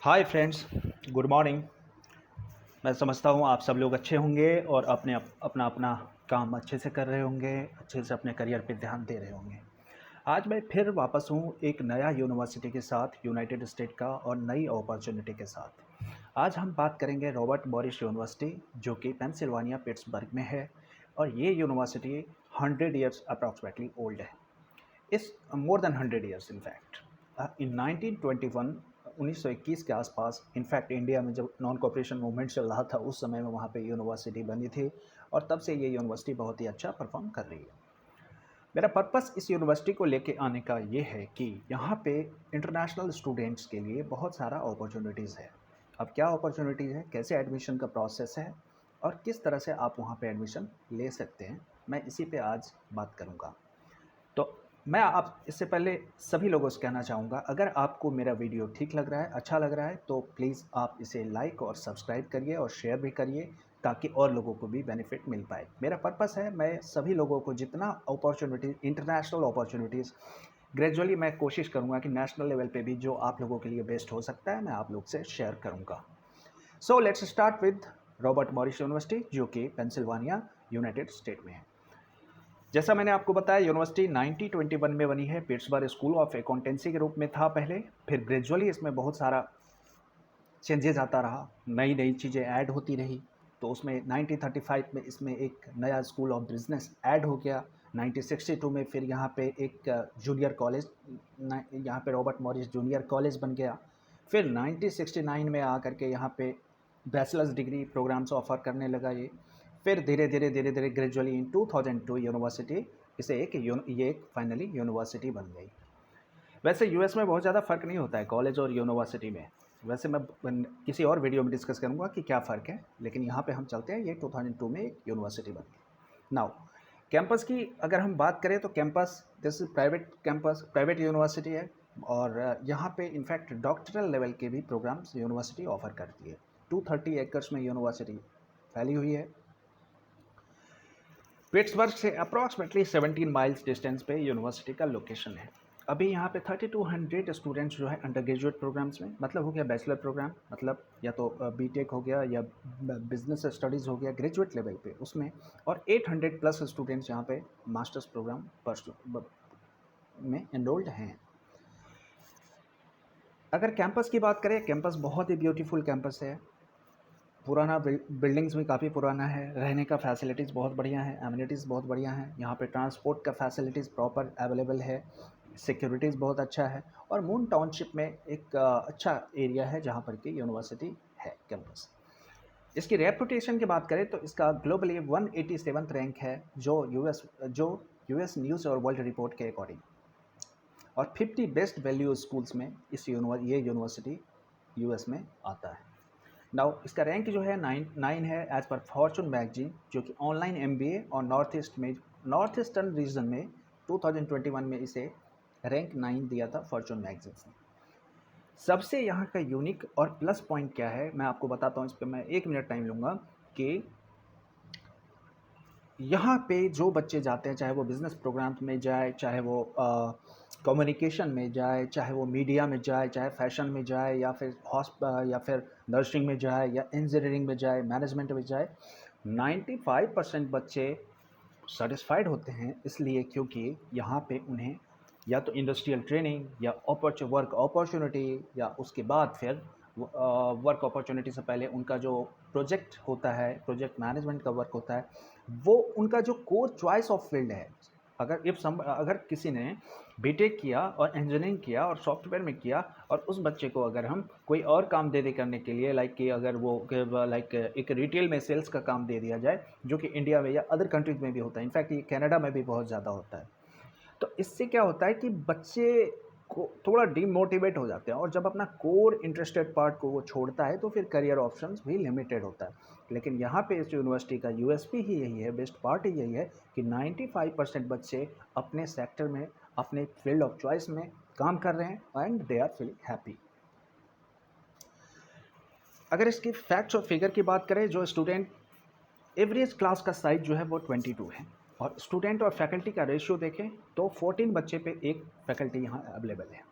Hi friends, good morning. मैं समझता हूँ आप सब लोग अच्छे होंगे और अपना अपना काम अच्छे से कर रहे होंगे, अच्छे से अपने करियर पे ध्यान दे रहे होंगे। आज मैं फिर वापस हूँ एक नया यूनिवर्सिटी के साथ, यूनाइटेड स्टेट का, और नई अपॉर्चुनिटी के साथ। आज हम बात करेंगे रॉबर्ट मॉरिस यूनिवर्सिटी, जो कि पेंसिल्वानिया पिट्सबर्ग में है। और ये यूनिवर्सिटी 100 ईयर्स अप्रॉक्सीमेटली ओल्ड है। इस मोर देन 100 ईयर्स इनफैक्ट। इन 1921 1921 के आसपास, इनफैक्ट इंडिया में जब नॉन कॉपरेशन मूवमेंट चल रहा था उस समय में वहाँ पे यूनिवर्सिटी बनी थी। और तब से ये यूनिवर्सिटी बहुत ही अच्छा परफॉर्म कर रही है। मेरा पर्पस इस यूनिवर्सिटी को लेके आने का ये है कि यहाँ पे इंटरनेशनल स्टूडेंट्स के लिए बहुत सारा अपॉर्चुनिटीज़ है। अब क्या अपॉर्चुनिटीज़ है, कैसे एडमिशन का प्रोसेस है, और किस तरह से आप वहाँ पे एडमिशन ले सकते हैं, मैं इसी पे आज बात करूँगा। तो मैं आप इससे पहले सभी लोगों से कहना चाहूँगा, अगर आपको मेरा वीडियो ठीक लग रहा है, अच्छा लग रहा है, तो प्लीज़ आप इसे लाइक और सब्सक्राइब करिए और शेयर भी करिए, ताकि और लोगों को भी बेनिफिट मिल पाए। मेरा पर्पस है, मैं सभी लोगों को जितना अपॉर्चुनिटी, इंटरनेशनल अपॉर्चुनिटीज़, ग्रेजुअली मैं कोशिश करूँगा कि नेशनल लेवल पे भी जो आप लोगों के लिए बेस्ट हो सकता है, मैं आप लोग से शेयर करूँगा। So let's start with Robert Morris university, जो कि पेंसिल्वानिया, यूनाइटेड स्टेट में है। जैसा मैंने आपको बताया, यूनिवर्सिटी 1921 में बनी है। पिट्सबर्ग स्कूल ऑफ अकाउंटेंसी के रूप में था पहले, फिर ग्रेजुअली इसमें बहुत सारा चेंजेस आता रहा, नई नई चीज़ें ऐड होती रही। तो उसमें 1935 में इसमें एक नया स्कूल ऑफ बिजनेस ऐड हो गया। 1962 में फिर यहाँ पे एक जूनियर कॉलेज, यहाँ पे रॉबर्ट मॉरिस जूनियर कॉलेज बन गया। फिर 1969 में आकर के यहाँ पे बैचलर्स डिग्री प्रोग्राम्स ऑफर करने लगा ये। फिर धीरे धीरे ग्रेजुअली इन 2002 यूनिवर्सिटी इसे ये एक फाइनली यूनिवर्सिटी बन गई। वैसे यूएस में बहुत ज़्यादा फ़र्क नहीं होता है कॉलेज और यूनिवर्सिटी में। वैसे मैं किसी और वीडियो में डिस्कस करूँगा कि क्या फ़र्क है, लेकिन यहाँ पे हम चलते हैं, ये 2002 में एक यूनिवर्सिटी बन गई। नाउ कैंपस की अगर हम बात करें तो campus, this is private campus, private university है। और यहाँ पे इनफैक्ट डॉक्टरल लेवल के भी प्रोग्राम्स यूनिवर्सिटी ऑफर करती है। 230 एकर्स में यूनिवर्सिटी फैली हुई है। पिट्सबर्ग से अप्रॉक्सीमेटली 17 माइल्स डिस्टेंस पे यूनिवर्सिटी का लोकेशन है। अभी यहाँ पे 3200 स्टूडेंट्स जो है अंडर ग्रेजुएट प्रोग्राम्स में, मतलब हो गया बैचलर प्रोग्राम, मतलब या तो बीटेक हो गया या बिजनेस स्टडीज़ हो गया ग्रेजुएट लेवल पे उसमें। और 800 प्लस स्टूडेंट्स यहाँ पे मास्टर्स प्रोग्राम में एनरोल्ड हैं। अगर कैंपस की बात करें, कैंपस बहुत ही ब्यूटीफुल कैंपस है। पुराना बिल्डिंग्स भी काफ़ी पुराना है, रहने का फैसिलिटीज़ बहुत बढ़िया है, एमिनिटीज़ बहुत बढ़िया हैं, यहाँ पे ट्रांसपोर्ट का फैसिलिटीज़ प्रॉपर अवेलेबल है, सिक्योरिटीज़ बहुत अच्छा है। और मून टाउनशिप में एक अच्छा एरिया है जहाँ पर कि यूनिवर्सिटी है कैंपस। इसकी रेपुटेशन की बात करें तो इसका ग्लोबली 187th रैंक है, जो यूएस न्यूज़ और वर्ल्ड रिपोर्ट के अकॉर्डिंग। और 50 बेस्ट वैल्यू स्कूल्स में ये यूनिवर्सिटी यूएस में आता है। नाउ इसका रैंक जो है 9 है एज पर फॉर्चून मैगजीन, जो कि ऑनलाइन एमबीए और नॉर्थ ईस्टर्न रीजन में 2021 में इसे रैंक 9 दिया था फॉर्चून मैगजीन ने। सबसे यहाँ का यूनिक और प्लस पॉइंट क्या है मैं आपको बताता हूँ, इस पर मैं 1 मिनट टाइम लूँगा। कि यहाँ पे जो बच्चे जाते हैं, चाहे वो बिज़नेस प्रोग्राम में जाए, चाहे वो कम्युनिकेशन में जाए, चाहे वो मीडिया में जाए, चाहे फैशन में जाए, या फिर नर्सिंग में जाए, या इंजीनियरिंग में जाए, मैनेजमेंट में जाए, 95% बच्चे सेटिस्फाइड होते हैं। इसलिए क्योंकि यहाँ पे उन्हें या तो इंडस्ट्रियल ट्रेनिंग या वर्क अपॉर्चुनिटी, या उसके बाद फिर वर्क अपॉर्चुनिटी से पहले उनका जो प्रोजेक्ट होता है, प्रोजेक्ट मैनेजमेंट का वर्क होता है, वो उनका जो कोर चॉइस ऑफ फील्ड है। अगर किसी ने बीटेक किया और इंजीनियरिंग किया और सॉफ्टवेयर में किया, और उस बच्चे को अगर हम कोई और काम दे करने के लिए, लाइक कि अगर वो एक रिटेल में सेल्स का काम दे दिया जाए, जो कि इंडिया में या अदर कंट्रीज में भी होता है, इनफैक्ट ये कनाडा में भी बहुत ज़्यादा होता है। तो इससे क्या होता है कि बच्चे को थोड़ा डिमोटिवेट हो जाते हैं, और जब अपना कोर इंटरेस्टेड पार्ट को वो छोड़ता है तो फिर करियर ऑप्शंस भी लिमिटेड होता है। लेकिन यहाँ पे इस यूनिवर्सिटी का यूएसपी ही यही है, बेस्ट पार्ट ही यही है कि 95% बच्चे अपने सेक्टर में, अपने फील्ड ऑफ चॉइस में काम कर रहे हैं and they are feeling happy. अगर इसकी फैक्ट्स और फिगर की बात करें, जो स्टूडेंट एवरेज क्लास का साइज जो है वो 22 है, और स्टूडेंट और फैकल्टी का रेशियो देखें तो 14 बच्चे पे एक फैकल्टी यहाँ अवेलेबल है।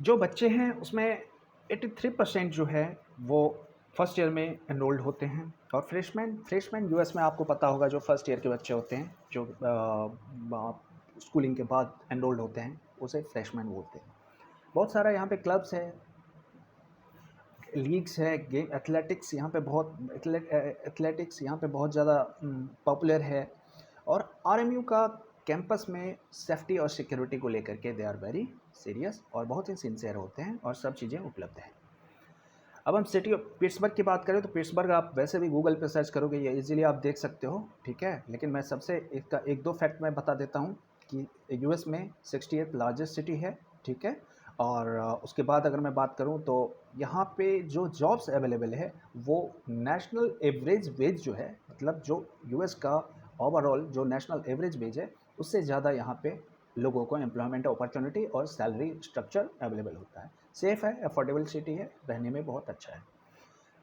जो बच्चे हैं उसमें 83% जो है वो फर्स्ट ईयर में एनरोल्ड होते हैं। और फ्रेशमैन यूएस में आपको पता होगा, जो फर्स्ट ईयर के बच्चे होते हैं जो स्कूलिंग के बाद एनरोल्ड होते हैं, उसे फ्रेशमैन बोलते हैं। बहुत सारा यहाँ पे क्लब्स है, लीग्स है, गेम एथलेटिक्स यहाँ पे बहुत ज़्यादा पॉपुलर है। और आरएमयू का कैंपस में सेफ्टी और सिक्योरिटी को लेकर के दे आर वेरी सीरियस और बहुत ही सिंसियर होते हैं और सब चीज़ें उपलब्ध हैं। अब हम सिटी ऑफ पिट्सबर्ग की बात करें तो पिट्सबर्ग आप वैसे भी गूगल पे सर्च करोगे ये इजीली आप देख सकते हो, ठीक है। लेकिन मैं सबसे एक दो फैक्ट मैं बता देता हूँ कि यूएस में 68th लार्जेस्ट सिटी है, ठीक है। और उसके बाद अगर मैं बात करूँ तो यहाँ पे जो जॉब्स अवेलेबल है वो नेशनल एवरेज वेज जो है, मतलब जो यूएस का ओवरऑल जो नेशनल एवरेज वेज है उससे ज़्यादा यहाँ पे लोगों को एम्प्लॉयमेंट अपॉर्चुनिटी और सैलरी स्ट्रक्चर अवेलेबल होता है। सेफ़ है, अफोर्डेबल सिटी है, रहने में बहुत अच्छा है।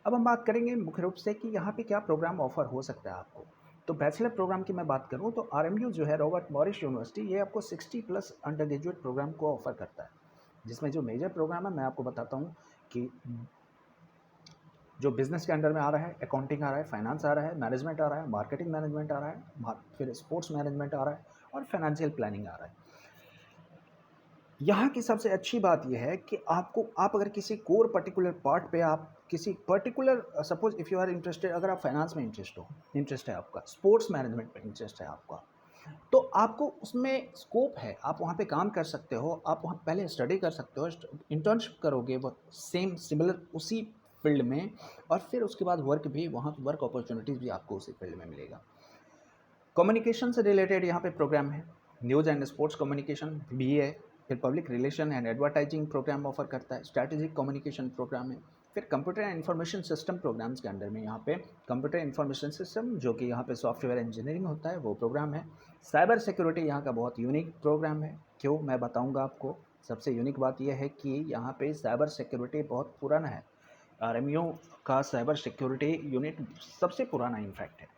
अब हम बात करेंगे मुख्य रूप से कि यहाँ पे क्या प्रोग्राम ऑफर हो सकता है आपको। तो बैचलर प्रोग्राम की मैं बात करूँ तो आरएमयू जो है, रॉबर्ट मॉरिस यूनिवर्सिटी, ये आपको 60+ अंडर ग्रेजुएट प्रोग्राम को ऑफर करता है, जिसमें जो मेजर प्रोग्राम है मैं आपको बताता हूँ कि जो बिजनेस के अंडर में आ रहा है, अकाउंटिंग आ रहा है, फाइनेंस आ रहा है, मैनेजमेंट आ रहा है, मार्केटिंग मैनेजमेंट आ रहा है, फिर स्पोर्ट्स मैनेजमेंट आ रहा है और फाइनेंशियल प्लानिंग आ रहा है। यहाँ की सबसे अच्छी बात यह है कि आप अगर किसी कोर पर्टिकुलर पार्ट पे आप किसी particular suppose if you are interested, अगर आप फाइनेंस में इंटरेस्ट है आपका, स्पोर्ट्स मैनेजमेंट में इंटरेस्ट है आपका, तो आपको उसमें स्कोप है, आप वहाँ पे काम कर सकते हो, आप वहाँ पहले स्टडी कर सकते हो, इंटर्नशिप करोगे वो सिमिलर उसी फील्ड में, और फिर उसके बाद वर्क अपॉर्चुनिटीज़ भी आपको उसी फील्ड में मिलेगा। कम्युनिकेशन से रिलेटेड यहाँ पे प्रोग्राम है, news and sports communication BA, फिर public relation and advertising program offer करता है, स्ट्रैटेजिक कम्युनिकेशन प्रोग्राम है, फिर computer and information system programs के अंडर में यहाँ पे कंप्यूटर इंफॉर्मेशन सिस्टम, जो कि यहाँ पे सॉफ्टवेयर इंजीनियरिंग होता है, वो प्रोग्राम है। साइबर सिक्योरिटी यहाँ का बहुत यूनिक प्रोग्राम है। क्यों, मैं बताऊँगा आपको। सबसे यूनिक बात यह है कि यहाँ पे साइबर सिक्योरिटी बहुत पुराना है, आरएमयू का साइबर सिक्योरिटी यूनिट सबसे पुराना इनफैक्ट है।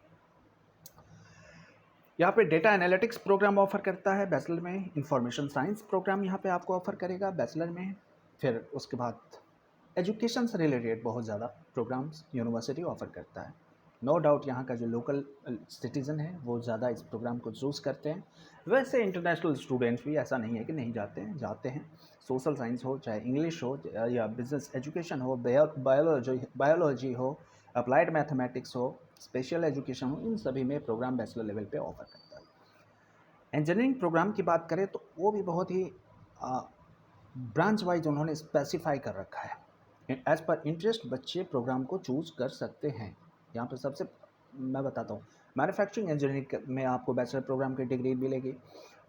यहाँ पे डेटा एनालिटिक्स प्रोग्राम ऑफर करता है बैचलर में, इंफॉर्मेशन साइंस प्रोग्राम यहाँ पे आपको ऑफर करेगा बैचलर में। फिर उसके बाद एजुकेशन से रिलेटेड बहुत ज़्यादा प्रोग्राम्स यूनिवर्सिटी ऑफर करता है। नो डाउट यहाँ का जो लोकल सिटीज़न है वो ज़्यादा इस प्रोग्राम को चूज़ करते हैं। वैसे इंटरनेशनल स्टूडेंट्स भी ऐसा नहीं है कि नहीं जाते हैं। सोशल साइंस हो, चाहे इंग्लिश हो, या बिजनेस एजुकेशन हो, बायोलॉजी हो, अप्लाइड मैथमेटिक्स हो, स्पेशल एजुकेशन हो, इन सभी में प्रोग्राम बैचलर लेवल पे ऑफर करता है। इंजीनियरिंग प्रोग्राम की बात करें तो वो भी बहुत ही ब्रांच वाइज उन्होंने स्पेसिफाई कर रखा है। एज़ पर इंटरेस्ट बच्चे प्रोग्राम को चूज़ कर सकते हैं। यहाँ पर सबसे मैं बताता हूँ, मैन्युफैक्चरिंग इंजीनियरिंग में आपको बैचलर प्रोग्राम की डिग्री मिलेगी,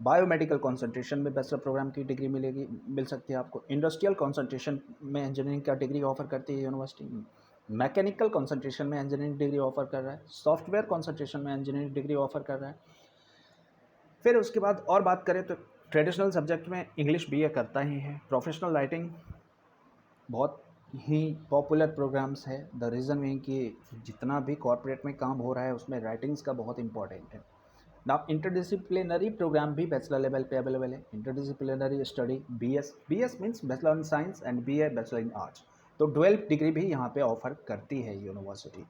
बायोमेडिकल कंसंट्रेशन में बैचलर प्रोग्राम की डिग्री मिल सकती है आपको, इंडस्ट्रियल कंसंट्रेशन में इंजीनियरिंग का डिग्री ऑफर करती है यूनिवर्सिटी, मैकेनिकल कंसंट्रेशन में इंजीनियरिंग डिग्री ऑफर कर रहा है, सॉफ्टवेयर कंसंट्रेशन में इंजीनियरिंग डिग्री ऑफर कर रहा है। फिर उसके बाद और बात करें तो ट्रेडिशनल सब्जेक्ट में इंग्लिश BA करता ही है। प्रोफेशनल राइटिंग बहुत ही पॉपुलर प्रोग्राम्स है। द रीज़न में कि जितना भी कॉर्पोरेट में काम हो रहा है उसमें राइटिंग्स का बहुत इंपॉर्टेंट है। नाउ इंटरडिसिप्लिनरी प्रोग्राम भी बैचलर लेवल पे अवेलेबल है। Interdisciplinary study BS means bachelor in science and BA bachelor in arts, तो 12 डिग्री भी यहाँ पे ऑफर करती है यूनिवर्सिटी।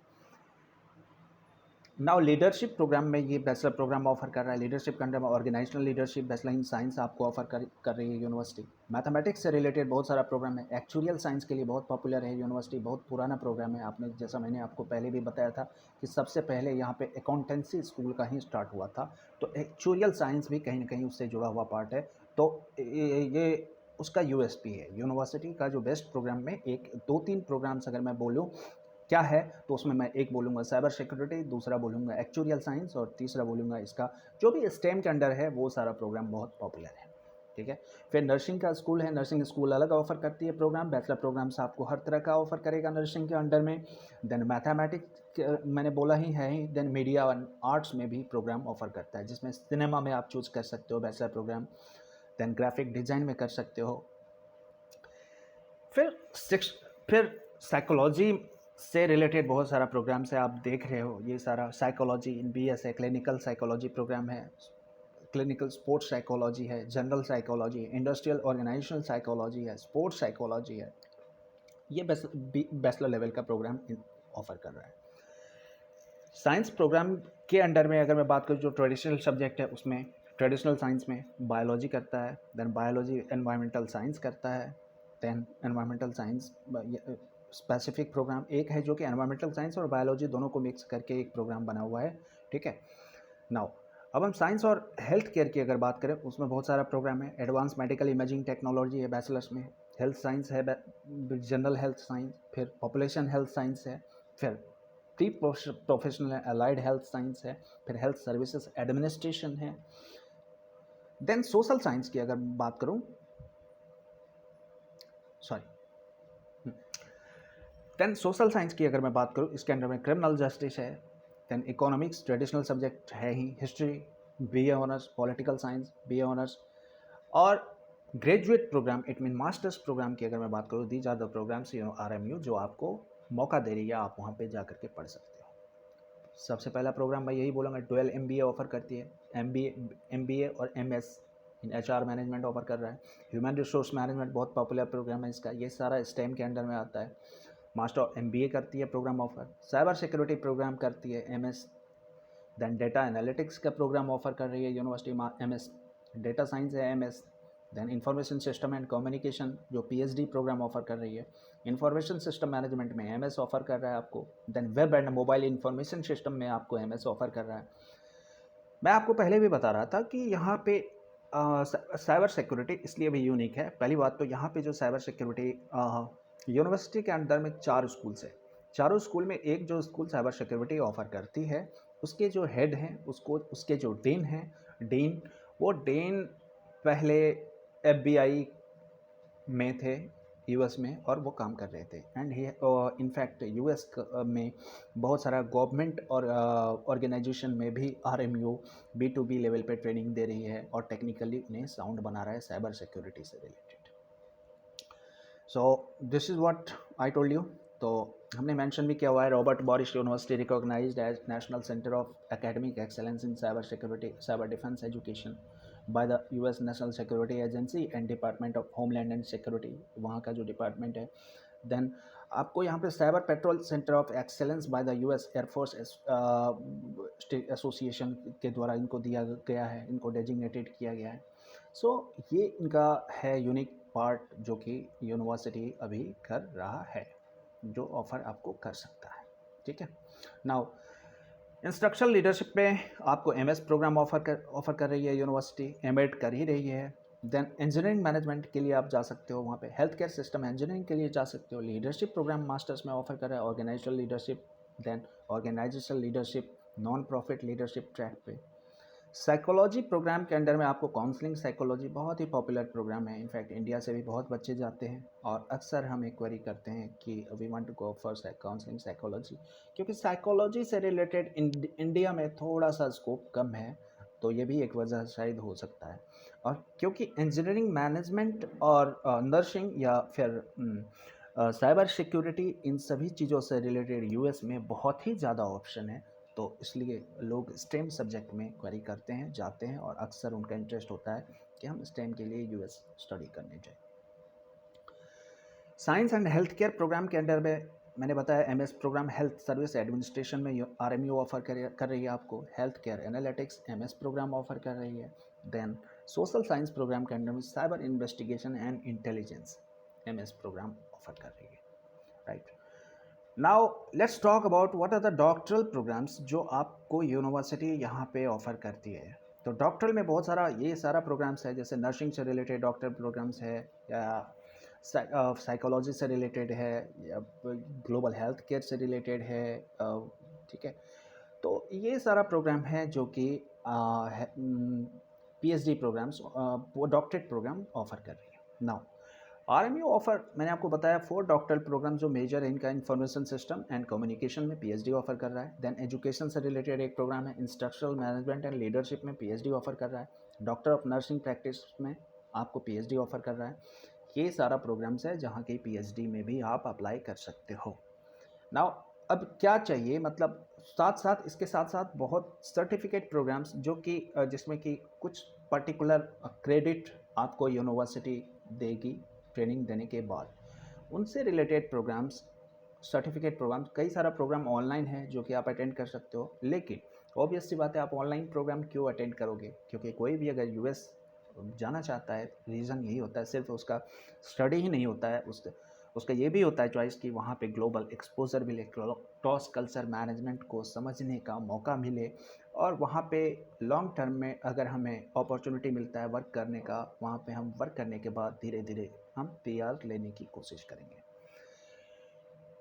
नाउ लीडरशिप प्रोग्राम में ये बैचलर प्रोग्राम ऑफर कर रहा है। लीडरशिप के अंडर में organizational leadership bachelor in science आपको ऑफर कर रही है यूनिवर्सिटी। मैथमेटिक्स से रिलेटेड बहुत सारा प्रोग्राम है। एक्चुरियल साइंस के लिए बहुत पॉपुलर है यूनिवर्सिटी, बहुत पुराना प्रोग्राम है। आपने जैसा मैंने आपको पहले भी बताया था कि सबसे पहले यहाँ पे अकाउंटेंसी स्कूल का ही स्टार्ट हुआ था, तो एक्चुरियल साइंस भी कहीं ना कहीं उससे जुड़ा हुआ पार्ट है। तो ये उसका USP है। यूनिवर्सिटी का जो बेस्ट प्रोग्राम में 1-2-3 प्रोग्राम्स अगर मैं बोलूँ क्या है, तो उसमें मैं एक बोलूँगा साइबर सिक्योरिटी, दूसरा बोलूँगा एक्चुरियल साइंस और तीसरा बोलूँगा इसका जो भी स्टेम के अंडर है वो सारा प्रोग्राम बहुत पॉपुलर है, ठीक है। फिर नर्सिंग का स्कूल है। नर्सिंग स्कूल अलग ऑफर करती है प्रोग्राम। बैचलर प्रोग्राम्स आपको हर तरह का ऑफर करेगा नर्सिंग के अंडर में। देन मैथमेटिक्स मैंने बोला ही है ही। देन मीडिया एंड आर्ट्स में भी प्रोग्राम ऑफर करता है, जिसमें सिनेमा में आप चूज़ कर सकते हो bachelor program. Then graphic design में कर सकते हो। फिर साइकोलॉजी से रिलेटेड बहुत सारा प्रोग्राम्स है, आप देख रहे हो। ये सारा साइकोलॉजी इन BS है, क्लिनिकल साइकोलॉजी प्रोग्राम है, क्लिनिकल स्पोर्ट्स साइकोलॉजी है, जनरल साइकोलॉजी है, इंडस्ट्रियल ऑर्गेनाइजेशनल साइकोलॉजी है, स्पोर्ट्स साइकोलॉजी है। ये बैचलर लेवल का प्रोग्राम ऑफर कर रहा है। साइंस प्रोग्राम के अंडर में अगर मैं बात करूँ, जो ट्रेडिशनल सब्जेक्ट है उसमें ट्रेडिशनल साइंस में बायोलॉजी करता है, देन बायोलॉजी एनवायरमेंटल साइंस करता है, then environmental science specific program एक है जो कि एनवायरमेंटल साइंस और बायोलॉजी दोनों को मिक्स करके एक प्रोग्राम बना हुआ है। ठीक है, नाउ अब हम साइंस और हेल्थ केयर की अगर बात करें, उसमें बहुत सारा प्रोग्राम है। एडवांस मेडिकल इमेजिंग टेक्नोलॉजी है बैचलर्स में, हेल्थ साइंस है, जनरल हेल्थ साइंस, फिर पॉपुलेशन हेल्थ साइंस है, फिर pre professional allied health science है, फिर हेल्थ सर्विसेज एडमिनिस्ट्रेशन है। देन सोशल साइंस की अगर बात करूं, देन सोशल साइंस की अगर मैं बात करूं, इसके अंदर में क्रिमिनल जस्टिस है, देन इकोनॉमिक्स ट्रेडिशनल सब्जेक्ट है ही, history, BA honours, political science BA honours, और graduate programme it mean masters programme की अगर मैं बात करूँ, these are the programmes RMU जो आपको मौका दे रही है, आप वहाँ पे जा करके पढ़ सकते हो। सबसे पहला प्रोग्राम मैं यही बोलूँगा, डुअल MBA ऑफर करती है। MBA और MS इन HR मैनेजमेंट ऑफर कर रहा है। ह्यूमन रिसोर्स मैनेजमेंट बहुत पॉपुलर प्रोग्राम है इसका, ये सारा स्टेम के अंडर में आता है। मास्टर MBA करती है program offer. Cyber security program करती है MS। देन डेटा एनालिटिक्स का प्रोग्राम ऑफर कर रही है यूनिवर्सिटी MS। डेटा साइंस है MS। Then information system and communication जो PhD प्रोग्राम ऑफर कर रही है। इंफॉर्मेशन सिस्टम मैनेजमेंट में MS ऑफर कर रहा है आपको। Then web and mobile information system में आपको MS ऑफर कर रहा है। मैं आपको पहले भी बता रहा था कि यहाँ पे साइबर सिक्योरिटी इसलिए भी यूनिक है। पहली बात तो यहाँ पे जो साइबर सिक्योरिटी यूनिवर्सिटी के अंदर में 4 स्कूल्स है। चारों स्कूल में एक जो स्कूल साइबर सिक्योरिटी ऑफर करती है, उसके जो हेड हैं, उसके जो डीन वो डीन पहले FBI में थे US में, और वो काम कर रहे थे। एंड ही इनफैक्ट US में बहुत सारा गवर्नमेंट और ऑर्गेनाइजेशन में भी RMU B2B लेवल पे ट्रेनिंग दे रही है और टेक्निकली उन्हें साउंड बना रहा है साइबर सिक्योरिटी से related. So this is what I told you. तो हमने मेंशन भी किया हुआ है, Robert Morris university recognised as national centre of academic excellence in cyber security cyber defence education by the US national security agency and department of homeland and security, वहाँ का जो department है। देन आपको यहाँ पे cyber petrol centre of excellence bye the US air force association के द्वारा इनको दिया गया है, इनको डेजिग्नेटेड किया गया है। सो ये इनका है यूनिक पार्ट जो कि यूनिवर्सिटी अभी कर रहा है, जो ऑफ़र आपको कर सकता है। ठीक है, नाउ इंस्ट्रक्शनल लीडरशिप में आपको MS प्रोग्राम ऑफर कर रही है यूनिवर्सिटी, एमएड कर ही रही है। देन इंजीनियरिंग मैनेजमेंट के लिए आप जा सकते हो वहाँ पे, हेल्थ केयर सिस्टम इंजीनियरिंग के लिए जा सकते हो। लीडरशिप प्रोग्राम मास्टर्स में ऑफर कर रहा है organizational leadership, then organizational leadership non profit leadership track पे। साइकोलॉजी प्रोग्राम के अंडर में आपको काउंसलिंग साइकोलॉजी बहुत ही पॉपुलर प्रोग्राम है। इनफैक्ट इंडिया से भी बहुत बच्चे जाते हैं और अक्सर हम क्वेरी करते हैं कि we want to go for counselling psychology, क्योंकि साइकोलॉजी से रिलेटेड इंडिया में थोड़ा सा स्कोप कम है, तो ये भी एक वजह शायद हो सकता है। और क्योंकि इंजीनियरिंग मैनेजमेंट और नर्सिंग या फिर साइबर सिक्योरिटी, इन सभी चीज़ों से रिलेटेड US में बहुत ही ज़्यादा ऑप्शन है, तो इसलिए लोग स्टेम सब्जेक्ट में क्वेरी करते हैं, जाते हैं, और अक्सर उनका इंटरेस्ट होता है कि हम स्टेम के लिए US स्टडी करने जाएं। Science and health care program के अंडर में मैंने बताया MS program health service administration में RMU ऑफर कर रही है आपको। Health care analytics MS program offer कर रही है। देन सोशल साइंस प्रोग्राम के अंडर में cyber investigation and intelligence MS program offer कर रही है, right. Now let's talk about what are the doctoral programs जो आपको यूनिवर्सिटी यहाँ पे ऑफर करती है। तो डॉक्टरल में बहुत सारा ये सारा प्रोग्राम्स है, जैसे नर्सिंग से रिलेटेड डॉक्टर प्रोग्राम्स है, या साइकोलॉजी से रिलेटेड है, या ग्लोबल हेल्थ केयर से रिलेटेड है। ठीक है, तो ये सारा प्रोग्राम है जो कि PhD प्रोग्राम्स, वो डॉक्टरेट प्रोग्राम ऑफर कर रही है। नाउ RMU ऑफर मैंने आपको बताया 4 डॉक्टरल प्रोग्राम जो मेजर है इनका, इंफॉर्मेशन सिस्टम एंड कम्युनिकेशन में PhD ऑफर कर रहा है। देन एजुकेशन से रिलेटेड एक प्रोग्राम है इंस्ट्रक्शनल मैनेजमेंट एंड लीडरशिप में PhD ऑफर कर रहा है। डॉक्टर ऑफ नर्सिंग प्रैक्टिस में आपको PhD ऑफर कर रहा है। ये सारा प्रोग्राम्स है जहाँ की PhD में भी आप अप्लाई कर सकते हो। नाउ अब क्या चाहिए, मतलब साथ साथ इसके साथ साथ बहुत सर्टिफिकेट प्रोग्राम्स जो कि जिसमें कि कुछ पर्टिकुलर क्रेडिट आपको यूनिवर्सिटी देगी ट्रेनिंग देने के बाद, उनसे रिलेटेड प्रोग्राम्स, सर्टिफिकेट प्रोग्राम्स, कई सारा प्रोग्राम ऑनलाइन है जो कि आप अटेंड कर सकते हो। लेकिन ऑब्वियस सी बात है, आप ऑनलाइन प्रोग्राम क्यों अटेंड करोगे? क्योंकि कोई भी अगर यूएस जाना चाहता है, रीज़न यही होता है, सिर्फ उसका स्टडी ही नहीं होता है, उसका ये भी होता है चॉइस कि वहाँ पे ग्लोबल एक्सपोजर मिले, क्रॉस कल्चर मैनेजमेंट को समझने का मौका मिले, और वहाँ पे लॉन्ग टर्म में अगर हमें अपॉर्चुनिटी मिलता है वर्क करने का, वहाँ पे हम वर्क करने के बाद धीरे धीरे हम पीआर लेने की कोशिश करेंगे।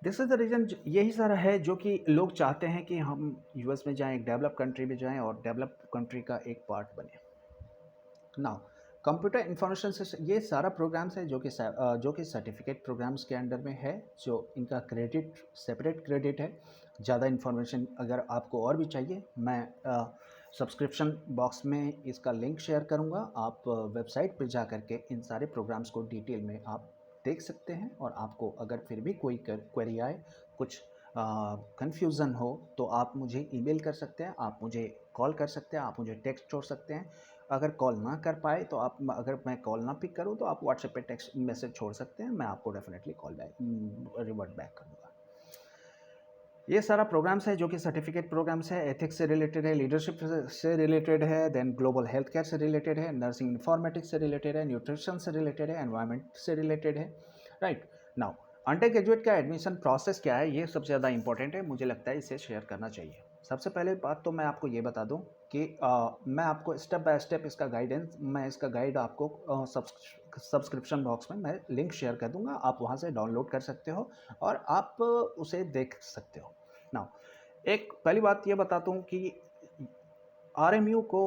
दिस इज़ द रीज़न, यही सारा है जो कि लोग चाहते हैं कि हम यूएस में जाएं, एक डेवलप कंट्री में जाएं और डेवलप कंट्री का एक पार्ट बने। नाउ कंप्यूटर इंफॉर्मेशन सिस्टम, ये सारा प्रोग्राम्स है जो कि सर्टिफिकेट प्रोग्राम्स के अंडर में है, जो इनका क्रेडिट सेपरेट क्रेडिट है। ज़्यादा इन्फॉर्मेशन अगर आपको और भी चाहिए, मैं सब्सक्रिप्शन बॉक्स में इसका लिंक शेयर करूँगा, आप वेबसाइट पर जा कर के इन सारे प्रोग्राम्स को डिटेल में आप देख सकते हैं। और आपको अगर फिर भी कोई क्वेरी आए, कुछ कन्फ्यूज़न हो, तो आप मुझे ईमेल कर सकते हैं, आप मुझे कॉल कर सकते हैं, आप मुझे टेक्स्ट छोड़ सकते हैं। अगर कॉल ना कर पाए तो आप, अगर मैं कॉल ना पिक करूँ तो आप व्हाट्सएप पे टेक्स्ट मैसेज छोड़ सकते हैं, मैं आपको definitely call back revert back करूँगा। ये सारा प्रोग्राम्स है जो कि सर्टिफिकेट प्रोग्राम्स है, एथिक्स से रिलेटेड है, लीडरशिप से रिलेटेड है, देन ग्लोबल हेल्थ केयर से रिलेटेड है, नर्सिंग इन्फॉर्मेटिक्स से रिलेटेड है, न्यूट्रिशन से रिलेटेड है, एनवायरनमेंट से रिलेटेड है। राइट नाउ अंडर ग्रेजुएट का एडमिशन प्रोसेस क्या है, ये सबसे ज़्यादा इंपॉर्टेंट है, मुझे लगता है इसे शेयर करना चाहिए। सबसे पहले बात तो मैं आपको ये बता दूं कि मैं आपको स्टेप बाय स्टेप इसका गाइडेंस, मैं इसका गाइड आपको सब्सक्रिप्शन बॉक्स में मैं लिंक शेयर कर दूंगा, आप वहां से डाउनलोड कर सकते हो और आप उसे देख सकते हो। नाउ एक पहली बात ये बताता हूँ कि आरएमयू को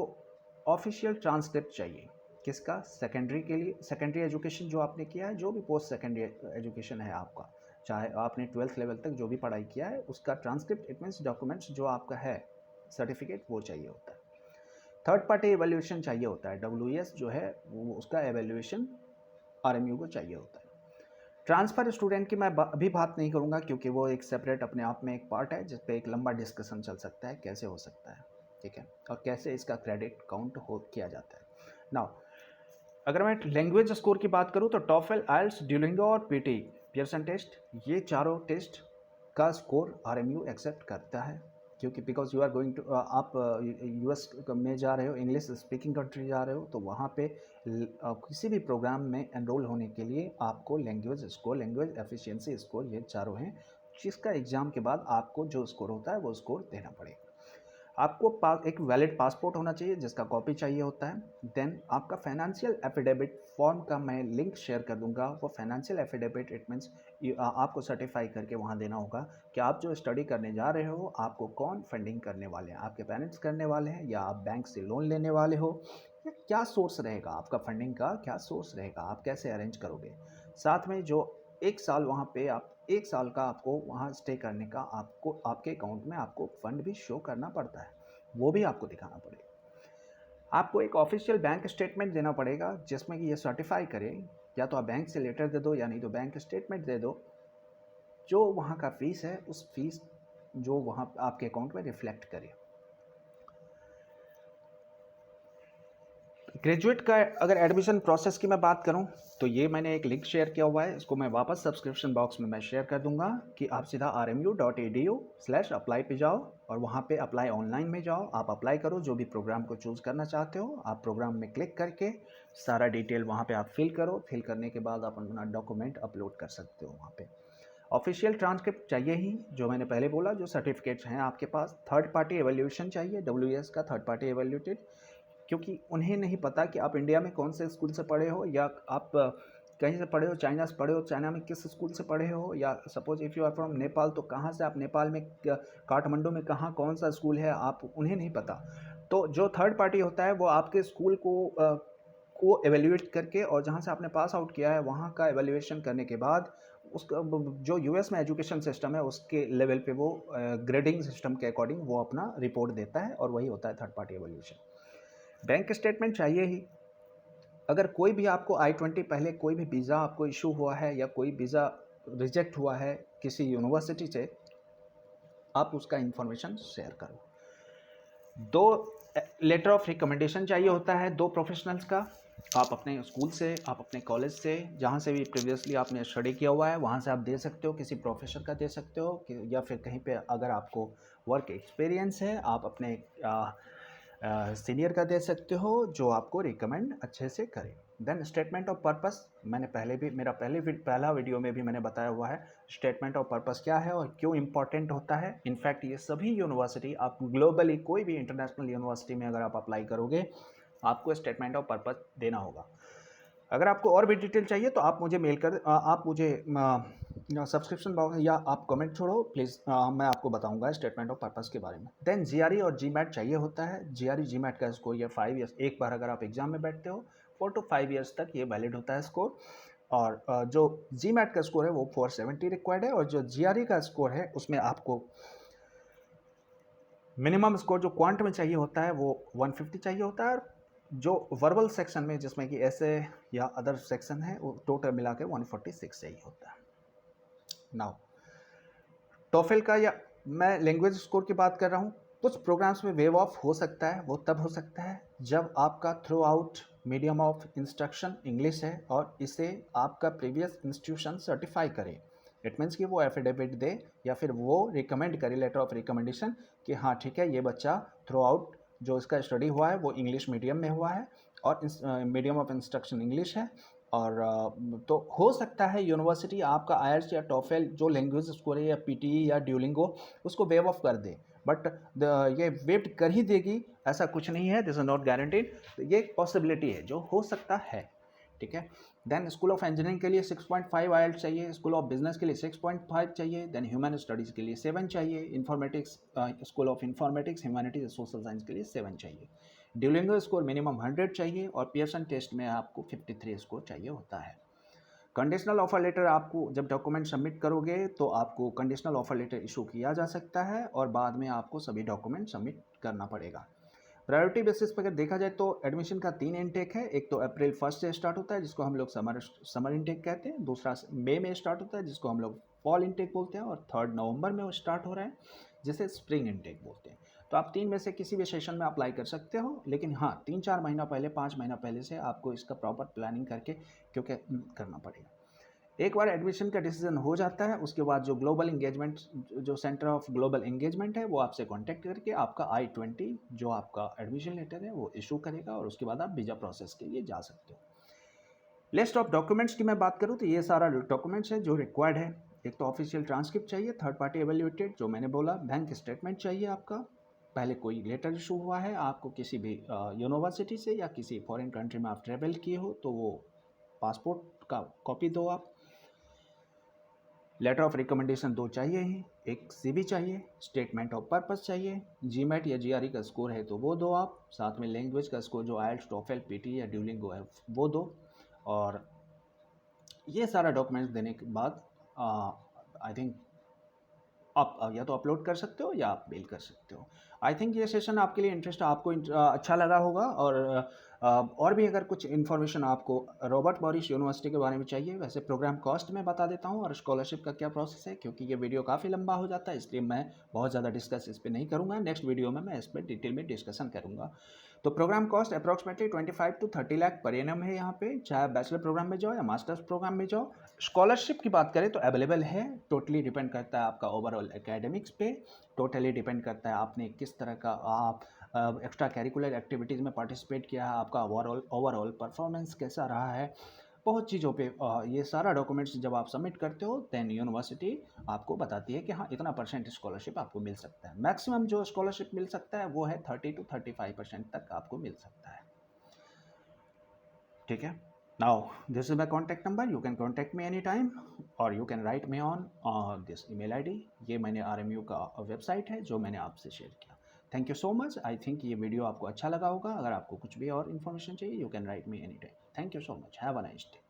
ऑफिशियल ट्रांसक्रिप्ट चाहिए। किसका? सेकेंडरी के लिए, सेकेंडरी एजुकेशन जो आपने किया है, जो भी पोस्ट सेकेंडरी एजुकेशन है आपका, चाहे आपने 12th लेवल तक जो भी पढ़ाई किया है, उसका ट्रांसक्रिप्ट, इट मीन्स डॉक्यूमेंट्स जो आपका है सर्टिफिकेट, वो चाहिए होता है। थर्ड पार्टी एवेल्यूएशन चाहिए होता है, WES जो है वो, उसका एवेल्यूएशन आरएमयू को चाहिए होता है। ट्रांसफ़र स्टूडेंट की मैं अभी बात नहीं करूँगा, क्योंकि वो एक सेपरेट अपने आप में एक पार्ट है जिस पे एक लंबा डिस्कशन चल सकता है, कैसे हो सकता है, ठीक है, और कैसे इसका क्रेडिट काउंट हो किया जाता है। नाउ अगर मैं लैंग्वेज स्कोर की बात करूँ तो टॉफल, आइल्स, ड्यूलिंगो और पीटी पियर्सन टेस्ट, ये चारों टेस्ट का स्कोर आरएमयू एक्सेप्ट करता है, क्योंकि because you are going to, आप यूएस में जा रहे हो, इंग्लिश स्पीकिंग कंट्री जा रहे हो, तो वहाँ पे किसी भी प्रोग्राम में एनरोल होने के लिए आपको language score, language efficiency score, ये चारों हैं, जिसका एग्ज़ाम के बाद आपको जो स्कोर होता है वो स्कोर देना पड़ेगा। आपको एक वैलिड पासपोर्ट होना चाहिए जिसका कॉपी चाहिए होता है। देन आपका फाइनेंशियल एफिडेविट फॉर्म का मैं लिंक शेयर कर दूंगा। वो फाइनेंशियल एफिडेविट, इट मीन्स आपको सर्टिफाई करके वहाँ देना होगा कि आप जो स्टडी करने जा रहे हो, आपको कौन फंडिंग करने वाले हैं, आपके पेरेंट्स करने वाले हैं या आप बैंक से लोन लेने वाले हो, या क्या सोर्स रहेगा आपका फंडिंग का, क्या सोर्स रहेगा, आप कैसे अरेंज करोगे। साथ में जो एक साल वहाँ पे आप, एक साल का आपको वहाँ स्टे करने का, आपको आपके अकाउंट में आपको फंड भी शो करना पड़ता है, वो भी आपको दिखाना पड़ेगा। आपको एक ऑफिशियल बैंक स्टेटमेंट देना पड़ेगा जिसमें कि ये सर्टिफाई करे, या तो आप बैंक से लेटर दे दो या नहीं तो बैंक स्टेटमेंट दे दो, जो वहाँ का फीस है उस फीस जो वहाँ आपके अकाउंट में रिफ्लेक्ट करे। ग्रेजुएट का अगर एडमिशन प्रोसेस की मैं बात करूं तो ये मैंने एक लिंक शेयर किया हुआ है, इसको मैं वापस सब्सक्रिप्शन बॉक्स में मैं शेयर कर दूंगा कि आप सीधा rmu.edu/apply पे जाओ और वहाँ पे अप्लाई ऑनलाइन में जाओ, आप अप्लाई करो, जो भी प्रोग्राम को चूज़ करना चाहते हो, आप प्रोग्राम में क्लिक करके सारा डिटेल वहाँ पर आप फिल करो, फिल करने के बाद आप अपना डॉक्यूमेंट अपलोड कर सकते हो वहाँ पर। ऑफिशियल ट्रांसक्रिप्ट चाहिए ही, जो मैंने पहले बोला, जो सर्टिफिकेट्स हैं आपके पास। थर्ड पार्टी एवेल्यूएशन चाहिए, WES का थर्ड पार्टी एवेल्यूटेड, क्योंकि उन्हें नहीं पता कि आप इंडिया में कौन से स्कूल से पढ़े हो, या आप कहीं से पढ़े हो, चाइना से पढ़े हो, चाइना में किस स्कूल से पढ़े हो, या suppose if you are from Nepal तो कहाँ से आप नेपाल में, काठमांडू में कहाँ कौन सा स्कूल है, आप उन्हें नहीं पता। तो जो थर्ड पार्टी होता है वो आपके स्कूल को एवेल्यूएट करके, और जहाँ से आपने पास आउट किया है वहाँ का एवेल्यूएशन करने के बाद, उसका जो यूएस में एजुकेशन सिस्टम है उसके लेवल पे वो ग्रेडिंग सिस्टम के अकॉर्डिंग वो अपना रिपोर्ट देता है, और वही होता है third party evaluation. Bank statement चाहिए ही। अगर कोई भी आपको I-20 पहले कोई भी वीज़ा आपको इशू हुआ है, या कोई वीज़ा रिजेक्ट हुआ है किसी यूनिवर्सिटी से, आप उसका इन्फॉर्मेशन शेयर करो। 2 लेटर ऑफ रिकमेंडेशन चाहिए होता है 2 प्रोफेशनल्स का। आप अपने स्कूल से, आप अपने कॉलेज से, जहाँ से भी प्रीवियसली आपने स्टडी किया हुआ है वहाँ से आप दे सकते हो, किसी प्रोफेसर का दे सकते हो या फिर कहीं पे अगर आपको वर्क एक्सपीरियंस है आप अपने सीनियर का दे सकते हो जो आपको रिकमेंड अच्छे से करे। देन स्टेटमेंट ऑफ पर्पस, मैंने पहले भी मेरा पहला वीडियो में भी मैंने बताया हुआ है स्टेटमेंट ऑफ पर्पस क्या है और क्यों इम्पॉर्टेंट होता है। इनफैक्ट ये सभी यूनिवर्सिटी, आप ग्लोबली कोई भी इंटरनेशनल यूनिवर्सिटी में अगर आप अप्लाई करोगे आपको स्टेटमेंट ऑफ पर्पस देना होगा। अगर आपको और भी डिटेल चाहिए तो आप मुझे मेल कर आप मुझे सब्सक्रिप्शन बॉक्स या आप कमेंट छोड़ो प्लीज़, मैं आपको बताऊंगा स्टेटमेंट ऑफ पर्पस के बारे में। देन जीआरई और जीमैट चाहिए होता है। जीआरई जीमैट का स्कोर ये 5 ईयर्स, एक बार अगर आप एग्जाम में बैठते हो 4 to 5 ईयर्स तक ये वैलिड होता है स्कोर। और जो जीमैट का स्कोर है वो 470 रिक्वायर्ड है और जो जीआरई का स्कोर है उसमें आपको मिनिमम स्कोर जो क्वांट में चाहिए होता है वो 150 चाहिए होता है। जो वर्बल सेक्शन में जिसमें कि ऐसे या अदर सेक्शन है वो टोटल मिला के 146 चाहिए होता है। नाउ टोफेल का, या मैं लैंग्वेज स्कोर की बात कर रहा हूँ, कुछ प्रोग्राम्स में वेव ऑफ हो सकता है, वो तब हो सकता है जब आपका through out medium of instruction English है और इसे आपका प्रीवियस इंस्टीट्यूशन सर्टिफाई करे। इट मीन्स कि वो एफिडेविट दे या फिर वो रिकमेंड करे लेटर ऑफ रिकमेंडेशन कि हाँ ठीक है ये बच्चा थ्रू आउट जो इसका स्टडी हुआ है वो इंग्लिश मीडियम में हुआ है और मीडियम ऑफ इंस्ट्रक्शन इंग्लिश है। और तो हो सकता है यूनिवर्सिटी आपका आयल्स या टॉफेल जो लैंग्वेज स्कोर है या पीटीई या ड्यूलिंगो उसको वेव ऑफ कर दे, बट ये वेव कर ही देगी ऐसा कुछ नहीं है, दिस इज नॉट गारंटीड। ये एक पॉसिबिलिटी है जो हो सकता है, ठीक है। देन स्कूल ऑफ इंजीनियरिंग के लिए 6.5 आइल्स चाहिए, स्कूल ऑफ बिजनेस के लिए 6.5 चाहिए, देन ह्यूमन स्टडीज़ के लिए 7 चाहिए, informatics school of informatics humanities social science के लिए 7 चाहिए। ड्यूलिंगो स्कोर मिनिमम 100 चाहिए और पियर्सन टेस्ट में आपको 53 स्कोर चाहिए होता है। कंडीशनल ऑफर लेटर आपको जब डॉक्यूमेंट सबमिट करोगे तो आपको कंडीशनल ऑफर लेटर इशू किया जा सकता है और बाद में आपको सभी डॉक्यूमेंट सबमिट करना पड़ेगा। प्रायोरिटी बेसिस पर अगर देखा जाए तो एडमिशन का 3 इनटेक है। एक तो अप्रैल 1 से स्टार्ट होता है जिसको हम लोग समर इनटेक कहते हैं, दूसरा मई में स्टार्ट होता है जिसको हम लोग फॉल इनटेक बोलते हैं और 3 नवंबर में वो स्टार्ट हो रहा है जिसे स्प्रिंग इनटेक बोलते हैं। तो आप 3 में से किसी भी सेशन में अप्लाई कर सकते हो, लेकिन हाँ 3-4 महीना पहले 5 महीना पहले से आपको इसका प्रॉपर प्लानिंग करके क्योंकि करना पड़ेगा। एक बार एडमिशन का डिसीजन हो जाता है उसके बाद जो ग्लोबल एंगेजमेंट जो सेंटर ऑफ ग्लोबल एंगेजमेंट है वो आपसे कांटेक्ट करके आपका I-20 जो आपका एडमिशन लेटर है वो इशू करेगा और उसके बाद आप वीज़ा प्रोसेस के लिए जा सकते हो। लिस्ट ऑफ डॉक्यूमेंट्स की मैं बात करूँ तो ये सारा डॉक्यूमेंट्स है जो रिक्वायर्ड है। एक तो ऑफिशियल ट्रांसक्रिप्ट चाहिए, थर्ड पार्टी एवेल्यूएटेड जो मैंने बोला, बैंक स्टेटमेंट चाहिए आपका, पहले कोई लेटर इशू हुआ है आपको किसी भी यूनिवर्सिटी से या किसी फॉरेन कंट्री में आप ट्रेवल किए हो तो वो पासपोर्ट का कॉपी दो आप। लेटर ऑफ रिकमेंडेशन 2 चाहिए ही, एक सीवी चाहिए, स्टेटमेंट ऑफ पर्पस चाहिए, जीमैट या जीआरई का स्कोर है तो वो दो आप, साथ में लैंग्वेज का स्कोर जो आइल्स टोफेल पीटी या ड्यूलिंगो है वो दो। और ये सारा डॉक्यूमेंट्स देने के बाद आई थिंक आप या तो अपलोड कर सकते हो या आप मेल कर सकते हो। आई थिंक ये सेशन आपके लिए आपको अच्छा लगा होगा। और भी अगर कुछ इन्फॉर्मेशन आपको रॉबर्ट मॉरिस यूनिवर्सिटी के बारे में चाहिए, वैसे प्रोग्राम कॉस्ट में बता देता हूँ और स्कॉलरशिप का क्या प्रोसेस है, क्योंकि ये वीडियो काफ़ी लंबा हो जाता है इसलिए मैं बहुत ज़्यादा डिस्कस इस पर नहीं करूँगा। नेक्स्ट वीडियो में मैं इस पर डिटेल में डिस्कशन करूँगा। तो program cost approximately 25 to 30 lakh per annum है यहाँ पे, चाहे बैचलर प्रोग्राम में जाओ या मास्टर्स प्रोग्राम में जाओ। स्कॉलरशिप की बात करें तो अवेलेबल है, टोटली डिपेंड करता है आपका ओवरऑल एकेडमिक्स पे, टोटली डिपेंड करता है आपने किस तरह का आप एक्स्ट्रा करिकुलर एक्टिविटीज़ में पार्टिसिपेट किया है, आपका ओवरऑल परफॉर्मेंस कैसा रहा है, बहुत चीज़ों पे ये सारा डॉक्यूमेंट्स जब आप सबमिट करते हो देन यूनिवर्सिटी आपको बताती है कि हाँ इतना % स्कॉलरशिप आपको मिल सकता है। मैक्सिमम जो स्कॉलरशिप मिल सकता है वो है 30 to 35% तक आपको मिल सकता है, ठीक है। Now this is my contact number, you can contact me anytime or you can write me on this email ID। ये मैंने RMU का वेबसाइट है जो मैंने आपसे शेयर किया। Thank you so much. I think ये वीडियो आपको अच्छा लगा होगा। अगर आपको कुछ भी और इन्फॉर्मेशन चाहिए you can write me any time. Thank you so much, have a nice day.